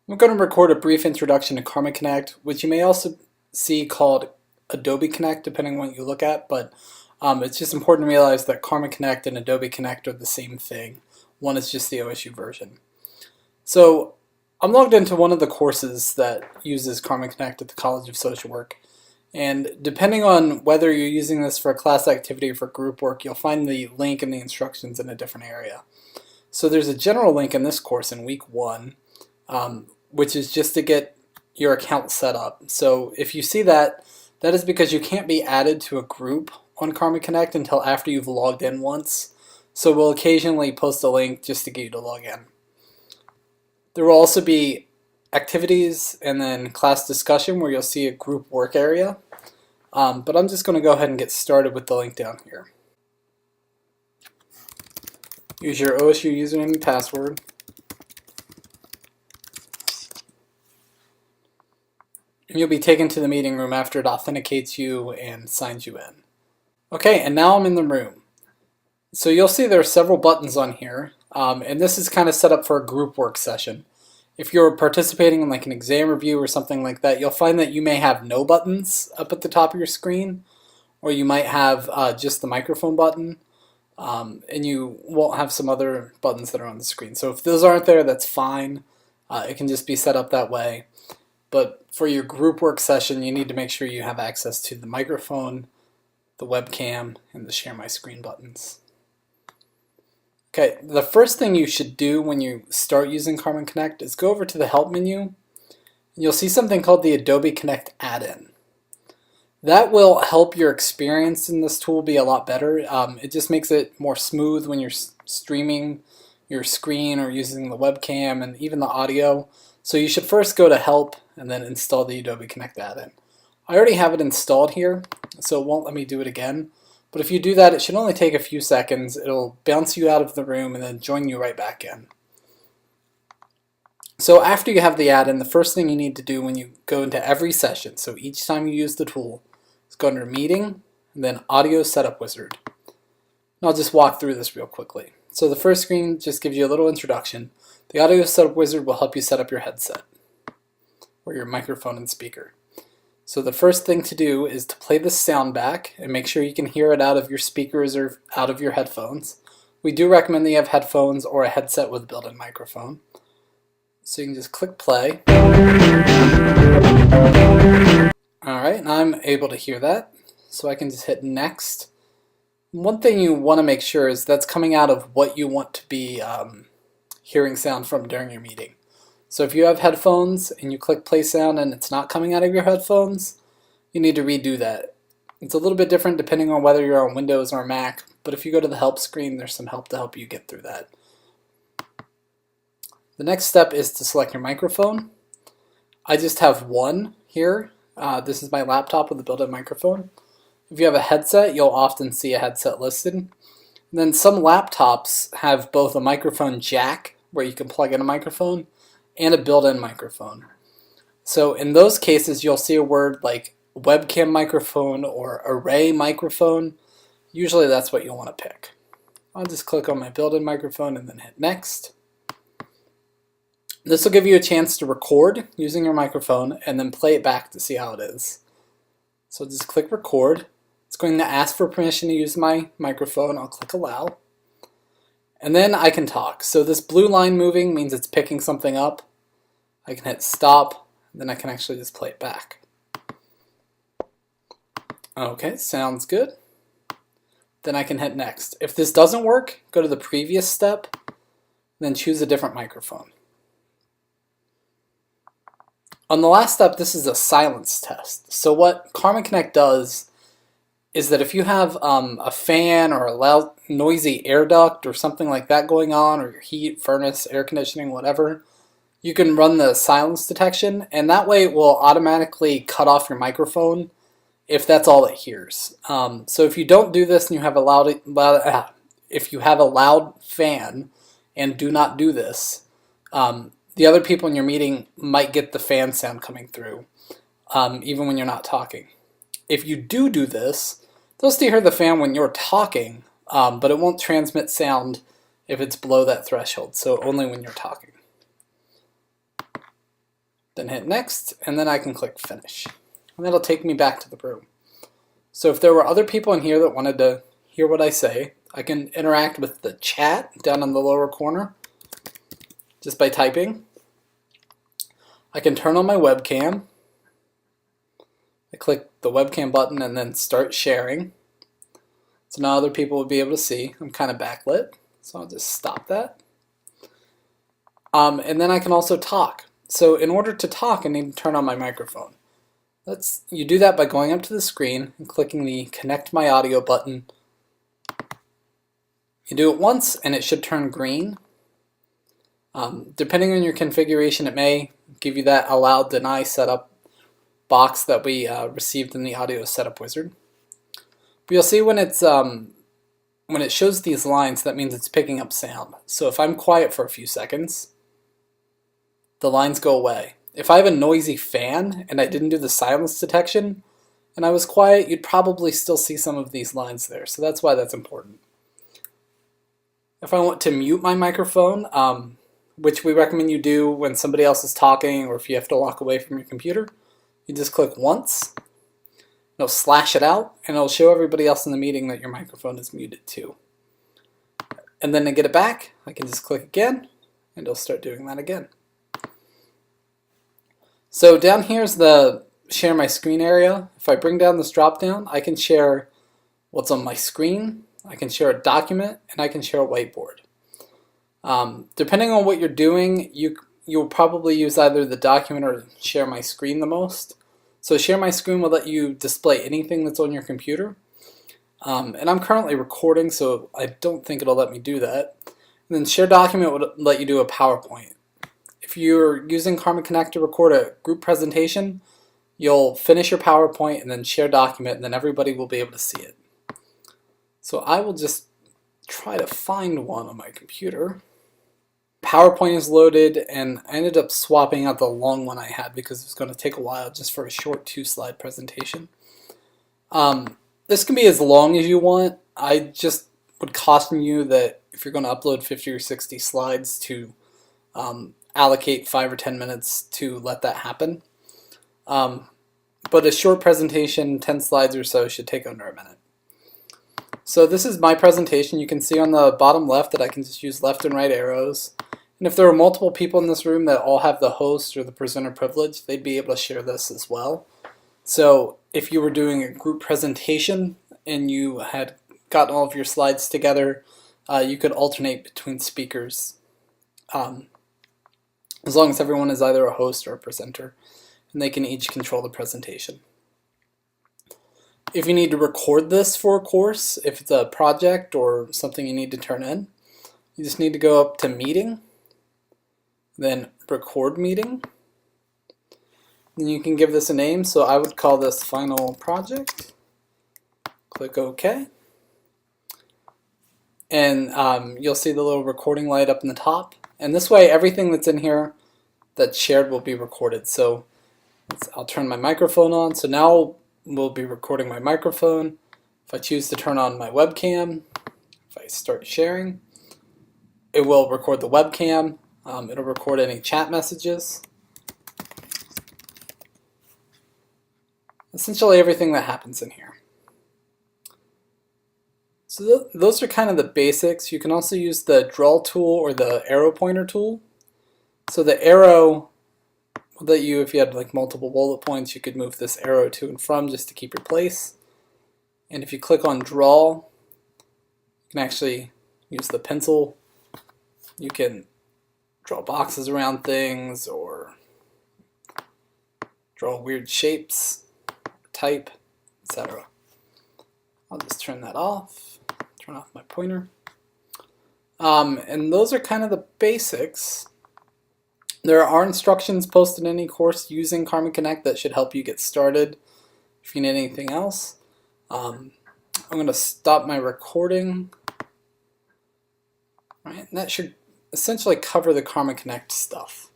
I'm going to record a brief introduction to CarmenConnect, which you may also see called Adobe Connect, depending on what you look at, but it's just important to realize that CarmenConnect and Adobe Connect are the same thing. One is just the OSU version. So I'm logged into one of the courses that uses CarmenConnect at the College of Social Work, and depending on whether you're using this for a class activity or for group work, you'll find the link and the instructions in a different area. So there's a general link in this course in week 1, which is just to get your account set up. So if you see that, that is because you can't be added to a group on CarmenConnect until after you've logged in once. So we'll occasionally post a link just to get you to log in. There will also be activities and then class discussion where you'll see a group work area. But I'm just going to go ahead and get started with the link down here. Use your OSU username and password. You'll be taken to the meeting room after it authenticates you and signs you in. Okay, and now I'm in the room. So you'll see there are several buttons on here, and this is kind of set up for a group work session. If you're participating in like an exam review or something like that, you'll find that you may have no buttons up at the top of your screen, or you might have just the microphone button, and you won't have some other buttons that are on the screen. So if those aren't there, that's fine. It can just be set up that way. But for your group work session, you need to make sure you have access to the microphone, the webcam, and the share my screen buttons. Okay, the first thing you should do when you start using CarmenConnect is go over to the Help menu, and you'll see something called the Adobe Connect add-in. That will help your experience in this tool be a lot better. It just makes it more smooth when you're streaming your screen or using the webcam and even the audio. So you should first go to Help and then install the Adobe Connect add-in. I already have it installed here, so it won't let me do it again. But if you do that, it should only take a few seconds. It'll bounce you out of the room and then join you right back in. So after you have the add-in, the first thing you need to do when you go into every session, so each time you use the tool, is go under Meeting, and then Audio Setup Wizard. And I'll just walk through this real quickly. So the first screen just gives you a little introduction. The Audio Setup Wizard will help you set up your headset, or your microphone and speaker. So the first thing to do is to play the sound back and make sure you can hear it out of your speakers or out of your headphones. We do recommend that you have headphones or a headset with a built-in microphone. So you can just click play. Alright, and I'm able to hear that. So I can just hit next. One thing you want to make sure is that's coming out of what you want to be hearing sound from during your meeting. So if you have headphones and you click play sound and it's not coming out of your headphones, you need to redo that. It's a little bit different depending on whether you're on Windows or Mac, but if you go to the help screen, there's some help to help you get through that. The next step is to select your microphone. I just have one here. This is my laptop with a built-in microphone. If you have a headset, you'll often see a headset listed. And then some laptops have both a microphone jack, where you can plug in a microphone, and a built-in microphone. So in those cases, you'll see a word like webcam microphone or array microphone. Usually that's what you'll want to pick. I'll just click on my built-in microphone and then hit next. This will give you a chance to record using your microphone and then play it back to see how it is. So just click record. It's going to ask for permission to use my microphone. I'll click allow. And then I can talk. So this blue line moving means it's picking something up. I can hit stop, and then I can actually just play it back. Okay, sounds good. Then I can hit next. If this doesn't work, go to the previous step, then choose a different microphone. On the last step, this is a silence test. So what CarmenConnect does is that if you have a fan or a loud, noisy air duct or something like that going on, or your heat, furnace, air conditioning, whatever, you can run the silence detection, and that way it will automatically cut off your microphone if that's all it hears. So if you don't do this and you have a if you have a loud fan and do not do this, the other people in your meeting might get the fan sound coming through, even when you're not talking. If you do this, they'll still hear the fan when you're talking, but it won't transmit sound if it's below that threshold, so only when you're talking. then hit next, and then I can click finish. And that'll take me back to the room. So if there were other people in here that wanted to hear what I say, I can interact with the chat down in the lower corner just by typing. I can turn on my webcam. I click the webcam button and then start sharing. So now other people will be able to see. I'm kind of backlit, so I'll just stop that. And then I can also talk. So in order to talk, I need to turn on my microphone. You do that by going up to the screen and clicking the Connect My Audio button. You do it once and it should turn green. Depending on your configuration, it may give you that allow deny setup box that we received in the audio setup wizard. But you'll see when it shows these lines, that means it's picking up sound. So if I'm quiet for a few seconds, the lines go away. If I have a noisy fan and I didn't do the silence detection and I was quiet, you'd probably still see some of these lines there. So that's why that's important. If I want to mute my microphone, which we recommend you do when somebody else is talking or if you have to walk away from your computer, you just click once, it'll slash it out, and it'll show everybody else in the meeting that your microphone is muted too. And then to get it back, I can just click again, and it'll start doing that again. So down here's the share my screen area. If I bring down this drop down, I can share what's on my screen, I can share a document, and I can share a whiteboard. Depending on what you're doing, you'll probably use either the document or share my screen the most. So share my screen will let you display anything that's on your computer. And I'm currently recording, so I don't think it'll let me do that. And then share document would let you do a PowerPoint. If you're using CarmenConnect to record a group presentation, you'll finish your PowerPoint and then share document, and then everybody will be able to see it. So I will just try to find one on my computer. PowerPoint is loaded, and I ended up swapping out the long one I had because it was going to take a while just for a short 2-slide presentation. This can be as long as you want. I just would caution you that if you're going to upload 50 or 60 slides to allocate 5 or 10 minutes to let that happen. But a short presentation, 10 slides or so, should take under a minute. So this is my presentation. You can see on the bottom left that I can just use left and right arrows. And if there are multiple people in this room that all have the host or the presenter privilege, they'd be able to share this as well. So if you were doing a group presentation and you had gotten all of your slides together, you could alternate between speakers as long as everyone is either a host or a presenter, and they can each control the presentation. If you need to record this for a course, if it's a project or something you need to turn in, you just need to go up to Meeting, then Record Meeting. Then you can give this a name, so I would call this Final Project. Click OK. And you'll see the little recording light up in the top. And this way, everything that's in here that's shared will be recorded. So I'll turn my microphone on. So now we'll be recording my microphone. If I choose to turn on my webcam, if I start sharing, it will record the webcam. It'll record any chat messages. Essentially everything that happens in here. So those are kind of the basics. You can also use the draw tool or the arrow pointer tool. So the arrow will let you, if you had like multiple bullet points, you could move this arrow to and from just to keep your place. And if you click on draw, you can actually use the pencil. You can draw boxes around things or draw weird shapes, type, etc. I'll just turn that off, turn off my pointer. And those are kind of the basics. There are instructions posted in any course using CarmenConnect that should help you get started. If you need anything else, I'm going to stop my recording. All right, and that should essentially cover the CarmenConnect stuff.